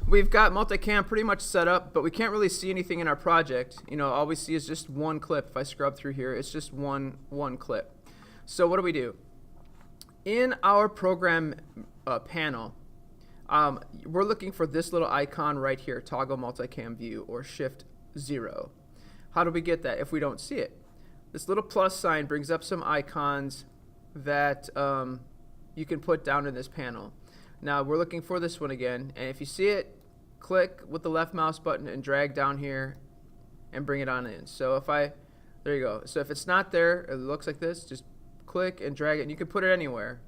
we've got multicam pretty much set up, but we can't really see anything in our project. You know, all we see is just one clip. If I scrub through here, it's just one clip. So what do? In our program panel, we're looking for this little icon right here, toggle multicam view or shift 0. How do we get that if we don't see it? This little plus sign brings up some icons that you can put down in this panel. Now we're looking for this one again, and if you see it, click with the left mouse button and drag down here and bring it on in. So if there you go. So if it's not there, it looks like this, just click and drag it, and you can put it anywhere.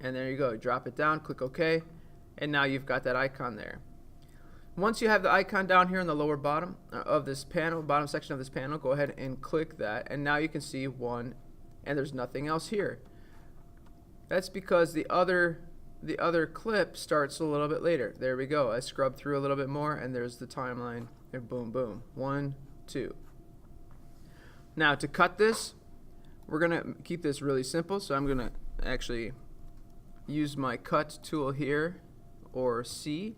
And there you go. Drop it down, click OK, and now you've got that icon there. Once you have the icon down here in the lower bottom of this panel, bottom section of this panel, go ahead and click that, and now you can see one, and there's nothing else here. That's because the other clip starts a little bit later. There we go. I scrubbed through a little bit more, and there's the timeline. And boom, boom. 1, 2. Now to cut this, we're going to keep this really simple. So I'm going to actually use my cut tool here, or C.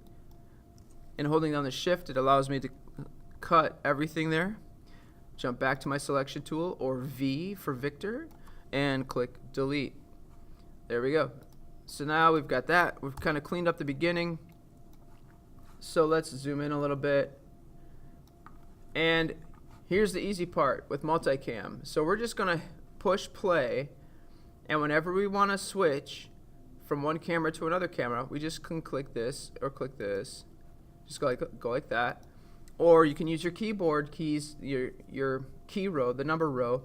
And holding down the shift, it allows me to cut everything there. Jump back to my selection tool, or V for Victor, and click delete. There we go. So now we've got that. We've kind of cleaned up the beginning. So let's zoom in a little bit. And here's the easy part with multicam. So we're just going to push play, and whenever we want to switch from one camera to another camera, we just can click this or click this. Just go like that. Or you can use your keyboard keys, your key row, the number row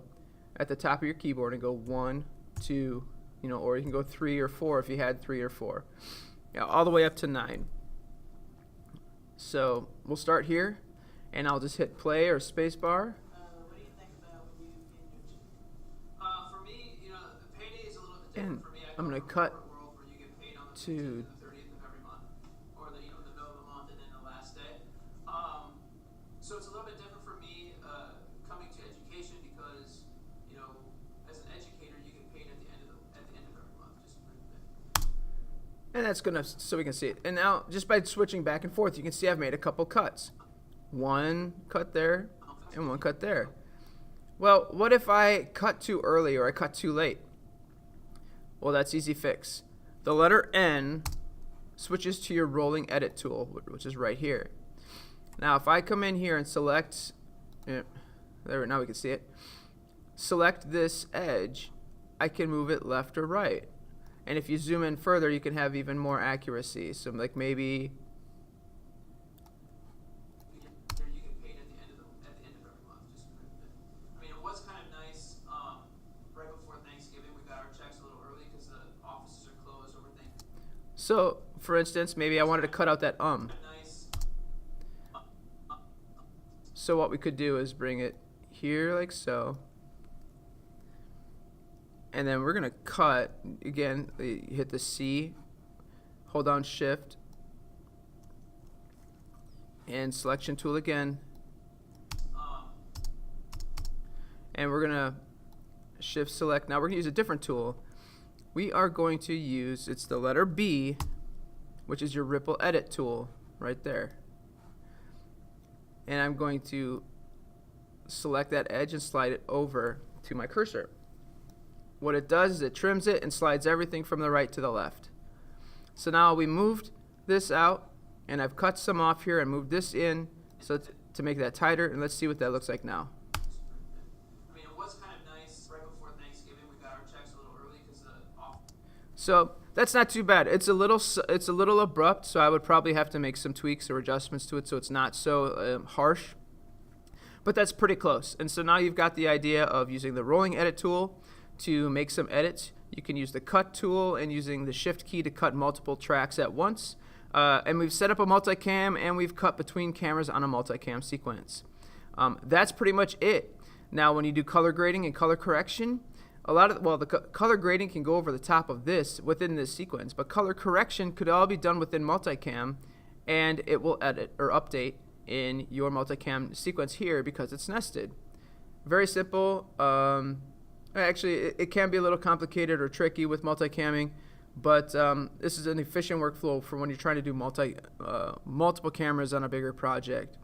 at the top of your keyboard, and go 1, 2, you know, or you can go 3 or 4 if you had 3 or 4. Yeah, all the way up to 9. So we'll start here, and I'll just hit play or space bar. What do you think about when you pay your for me, you know, the payday is a little bit different And for me. I'm going to cut world where you get paid on the to 30th of every month, or the the middle of the month and then the last day. So it's a little bit different for me coming to education because, you know, as an educator, you get paid at the end of every month, just a bit. and that's good enough so we can see it. And now, just by switching back and forth, you can see I've made a couple cuts. One cut there, and one cut there. Well, what if I cut too early or I cut too late? Well, that's easy fix. The letter N switches to your rolling edit tool, which is right here. Now, if I come in here and select, there, now we can see it. Select this edge, I can move it left or right. And if you zoom in further, you can have even more accuracy. So like maybe You get paid at the end of every month, just a bit. I mean, it was kind of nice right before Thanksgiving. We got our checks a little early because the offices are closed over Thanksgiving. so. For instance, maybe I wanted to cut out that Nice. So what we could do is bring it here like so. And then we're going to cut, again, hit the C, hold down shift, and selection tool again. And we're going to shift select. Now we're going to use a different tool. We are going to use, it's the letter B, which is your ripple edit tool right there. And I'm going to select that edge and slide it over to my cursor. What it does is it trims it and slides everything from the right to the left. So now we moved this out, and I've cut some off here and moved this in so to make that tighter, and let's see what that looks like now. I mean, it was kind of nice right before Thanksgiving. We got our checks a little early because the So that's not too bad. It's a little abrupt, so I would probably have to make some tweaks or adjustments to it so it's not so harsh. But that's pretty close. And so now you've got the idea of using the rolling edit tool to make some edits. You can use the cut tool and using the shift key to cut multiple tracks at once. And we've set up a multicam, and we've cut between cameras on a multicam sequence. That's pretty much it. Now when you do color grading and color correction, the color grading can go over the top of this within this sequence, but color correction could all be done within multicam, and it will edit or update in your multicam sequence here because it's nested. Very simple. Actually, it can be a little complicated or tricky with multicamming, But this is an efficient workflow for when you're trying to do multiple cameras on a bigger project.